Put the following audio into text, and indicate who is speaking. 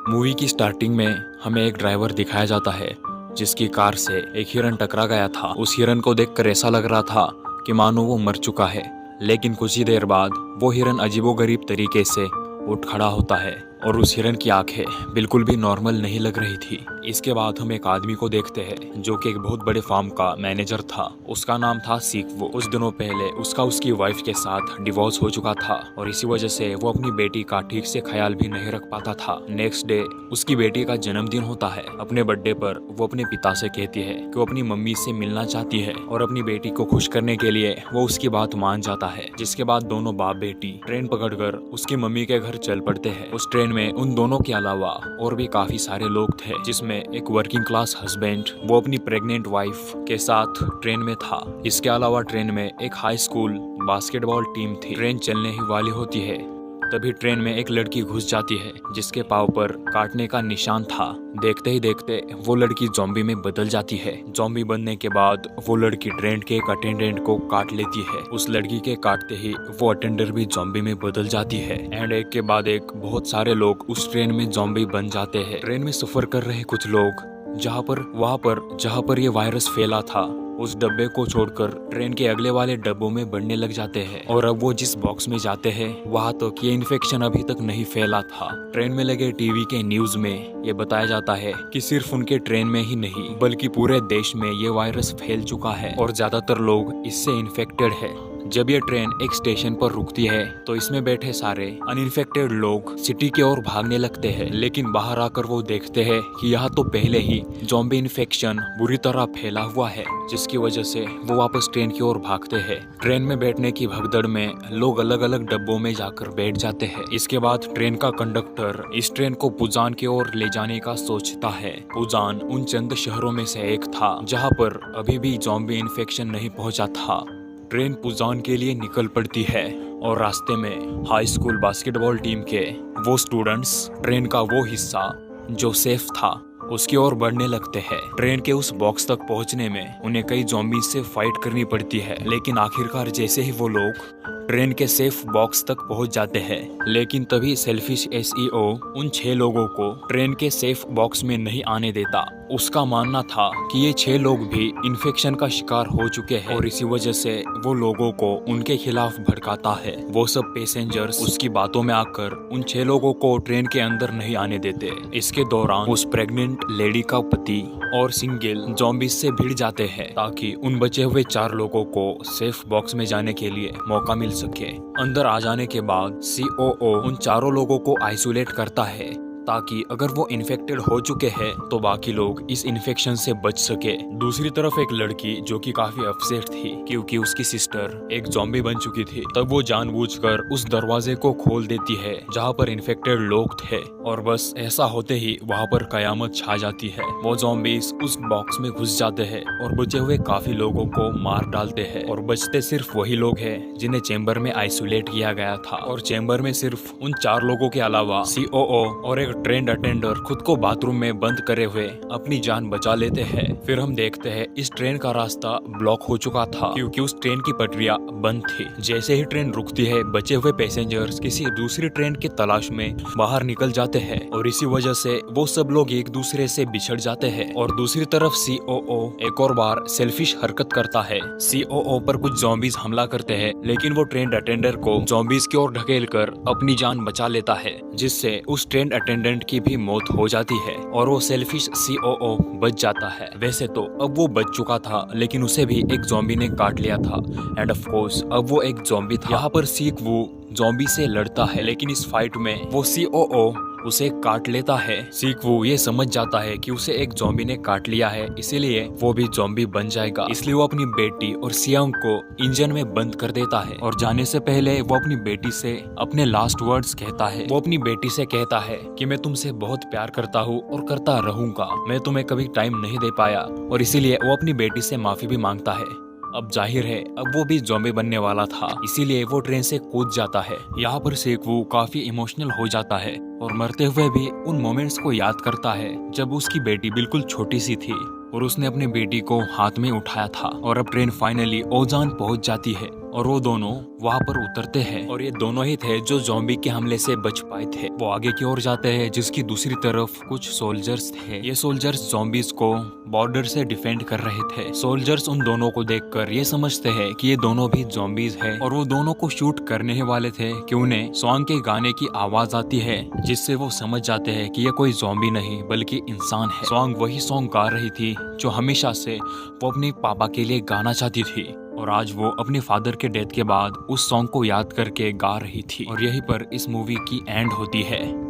Speaker 1: Movie की starting में हमें एक ड्राइवर दिखाया जाता है जिसकी कार से एक हिरन टकरा गया था। उस हिरन को देखकर ऐसा लग रहा था कि मानो वो मर चुका है, लेकिन कुछ ही देर बाद वो हिरन अजीबोगरीब तरीके से उठ खड़ा होता है और उस हिरन की आंखें बिल्कुल भी नॉर्मल नहीं लग रही थी। इसके बाद हम एक आदमी को देखते हैं जो कि एक बहुत बड़े फार्म का मैनेजर था। उसका नाम था सीकवो। कुछ दिनों पहले उसका उसकी वाइफ के साथ डिवोर्स हो चुका था और इसी वजह से वो अपनी बेटी का ठीक से ख्याल भी नहीं रख पाता था। नेक्स्ट डे उसकी बेटी का जन्मदिन होता है। अपने बर्थडे पर वो अपने पिता से कहती है कि वो अपनी मम्मी से मिलना चाहती है और अपनी बेटी को खुश करने के लिए वो उसकी बात मान जाता है। जिसके बाद दोनों बाप बेटी ट्रेन पकड़कर उसकी मम्मी के घर चल पड़ते हैं। उस ट्रेन में उन दोनों के अलावा और भी काफी सारे लोग थे, जिसमें एक वर्किंग क्लास हस्बैंड वो अपनी प्रेग्नेंट वाइफ के साथ ट्रेन में था। इसके अलावा ट्रेन में एक हाई स्कूल बास्केटबॉल टीम थी। ट्रेन चलने ही वाली होती है तभी ट्रेन में एक लड़की घुस जाती है जिसके पाँव पर काटने का निशान था। देखते ही देखते वो लड़की ज़ॉम्बी में बदल जाती है। ज़ॉम्बी बनने के बाद वो लड़की ट्रेन के एक अटेंडेंट को काट लेती है। उस लड़की के काटते ही वो अटेंडर भी ज़ॉम्बी में बदल जाती है एंड एक के बाद एक बहुत सारे लोग उस ट्रेन में ज़ॉम्बी बन जाते हैं। ट्रेन में सफर कर रहे कुछ लोग जहाँ पर ये वायरस फैला था उस डब्बे को छोड़कर ट्रेन के अगले वाले डब्बों में बढ़ने लग जाते हैं और अब वो जिस बॉक्स में जाते हैं वहाँ तक ये इन्फेक्शन अभी तक नहीं फैला था। ट्रेन में लगे टीवी के न्यूज में ये बताया जाता है कि सिर्फ उनके ट्रेन में ही नहीं बल्कि पूरे देश में ये वायरस फैल चुका है और ज्यादातर लोग इससे इन्फेक्टेड है। जब ये ट्रेन एक स्टेशन पर रुकती है तो इसमें बैठे सारे अनइन्फेक्टेड लोग सिटी की ओर भागने लगते हैं, लेकिन बाहर आकर वो देखते हैं कि यहाँ तो पहले ही ज़ॉम्बी इन्फेक्शन बुरी तरह फैला हुआ है, जिसकी वजह से वो वापस ट्रेन की ओर भागते हैं। ट्रेन में बैठने की भगदड़ में लोग अलग अलग डब्बों में जाकर बैठ जाते हैं। इसके बाद ट्रेन का कंडक्टर इस ट्रेन को पुजान की ओर ले जाने का सोचता है। पुजान उन चंद शहरों में से एक था जहाँ पर अभी भी ज़ॉम्बी इन्फेक्शन नहीं पहुँचा था। ट्रेन पुजान के लिए निकल पड़ती है और रास्ते में हाई स्कूल बास्केटबॉल टीम के वो स्टूडेंट्स ट्रेन का वो हिस्सा जो सेफ था उसकी ओर बढ़ने लगते हैं। ट्रेन के उस बॉक्स तक पहुंचने में उन्हें कई ज़ॉम्बीज से फाइट करनी पड़ती है, लेकिन आखिरकार जैसे ही वो लोग ट्रेन के सेफ बॉक्स तक पहुंच जाते हैं, लेकिन तभी सेल्फिश एसईओ उन 6 लोगों को ट्रेन के सेफ बॉक्स में नहीं आने देता। उसका मानना था कि ये 6 लोग भी इन्फेक्शन का शिकार हो चुके हैं और इसी वजह से वो लोगों को उनके खिलाफ भड़काता है। वो सब पैसेंजर्स उसकी बातों में आकर उन 6 लोगों को ट्रेन के अंदर नहीं आने देते। इसके दौरान उस प्रेग्नेंट लेडी का पति और सिंगल ज़ॉम्बीज से भिड़ जाते हैं ताकि उन बचे हुए 4 लोगों को सेफ बॉक्स में जाने के लिए मौका मिल सके। अंदर आ जाने के बाद सीओओ उन चारों लोगों को आइसोलेट करता है ताकि अगर वो इन्फेक्टेड हो चुके हैं तो बाकी लोग इस इन्फेक्शन से बच सके। दूसरी तरफ एक लड़की जो कि काफी अपसेट थी क्योंकि उसकी सिस्टर एक ज़ॉम्बी बन चुकी थी, तब वो जानबूझकर उस दरवाजे को खोल देती है जहाँ पर इन्फेक्टेड लोग थे और बस ऐसा होते ही वहाँ पर कयामत छा जाती है। वो ज़ॉम्बीज उस बॉक्स में घुस जाते हैं और बचे हुए काफी लोगों को मार डालते हैं और बचते सिर्फ वही लोग हैं जिन्हें चेम्बर में आइसोलेट किया गया था और चेम्बर में सिर्फ उन 4 लोगों के अलावा सीओओ और एक ट्रेन अटेंडर खुद को बाथरूम में बंद करे हुए अपनी जान बचा लेते हैं। फिर हम देखते हैं इस ट्रेन का रास्ता ब्लॉक हो चुका था क्योंकि उस ट्रेन की पटरियां बंद थी। जैसे ही ट्रेन रुकती है बचे हुए पैसेंजर्स किसी दूसरी ट्रेन की तलाश में बाहर निकल जाते हैं और इसी वजह से वो सब लोग एक दूसरे से बिछड़ जाते हैं। और दूसरी तरफ सीओओ एक और बार सेल्फिश हरकत करता है। सीओओ पर कुछ ज़ॉम्बीज हमला करते हैं, लेकिन वो ट्रेन अटेंडर को ज़ॉम्बीज की ओर ढकेल कर अपनी जान बचा लेता है, जिससे उस ट्रेन अटेंडेंट की भी मौत हो जाती है और वो सेल्फिश सीओओ बच जाता है। वैसे तो अब वो बच चुका था, लेकिन उसे भी एक ज़ॉम्बी ने काट लिया था एंड ऑफ कोर्स अब वो एक ज़ॉम्बी था। यहाँ पर सीकवू ज़ॉम्बी से लड़ता है, लेकिन इस फाइट में वो सीओओ उसे काट लेता है। सीकवू ये समझ जाता है कि उसे एक ज़ॉम्बी ने काट लिया है, इसीलिए वो भी ज़ॉम्बी बन जाएगा। इसलिए वो अपनी बेटी और सियांग को इंजन में बंद कर देता है और जाने से पहले वो अपनी बेटी से अपने लास्ट वर्ड्स कहता है। वो अपनी बेटी से कहता है कि मैं तुमसे बहुत प्यार करता हूँ और करता रहूंगा। मैं तुम्हें कभी टाइम नहीं दे पाया और इसीलिए वो अपनी बेटी से माफी भी मांगता है। अब जाहिर है अब वो भी ज़ॉम्बी बनने वाला था, इसीलिए वो ट्रेन से कूद जाता है। यहाँ पर सीकवू काफी इमोशनल हो जाता है और मरते हुए भी उन मोमेंट्स को याद करता है जब उसकी बेटी बिल्कुल छोटी सी थी और उसने अपनी बेटी को हाथ में उठाया था। और अब ट्रेन फाइनली ओजान पहुंच जाती है और वो दोनों वहाँ पर उतरते हैं और ये दोनों ही थे जो ज़ॉम्बी के हमले से बच पाए थे। वो आगे की ओर जाते हैं जिसकी दूसरी तरफ कुछ सोल्जर्स थे। ये सोल्जर्स ज़ॉम्बीज को बॉर्डर से डिफेंड कर रहे थे। सोल्जर्स उन दोनों को देखकर ये समझते हैं कि ये दोनों भी ज़ॉम्बीज हैं और वो दोनों को शूट करने ही वाले थे कि उन्हें सॉन्ग के गाने की आवाज आती है, जिससे वो समझ जाते हैं कि ये कोई ज़ॉम्बी नहीं बल्कि इंसान है। सॉन्ग वही सॉन्ग गा रही थी जो हमेशा से वो अपने पापा के लिए गाना चाहती थी और आज वो अपने फादर के डेथ के बाद उस सॉन्ग को याद करके गा रही थी। और यहीं पर इस मूवी की एंड होती है।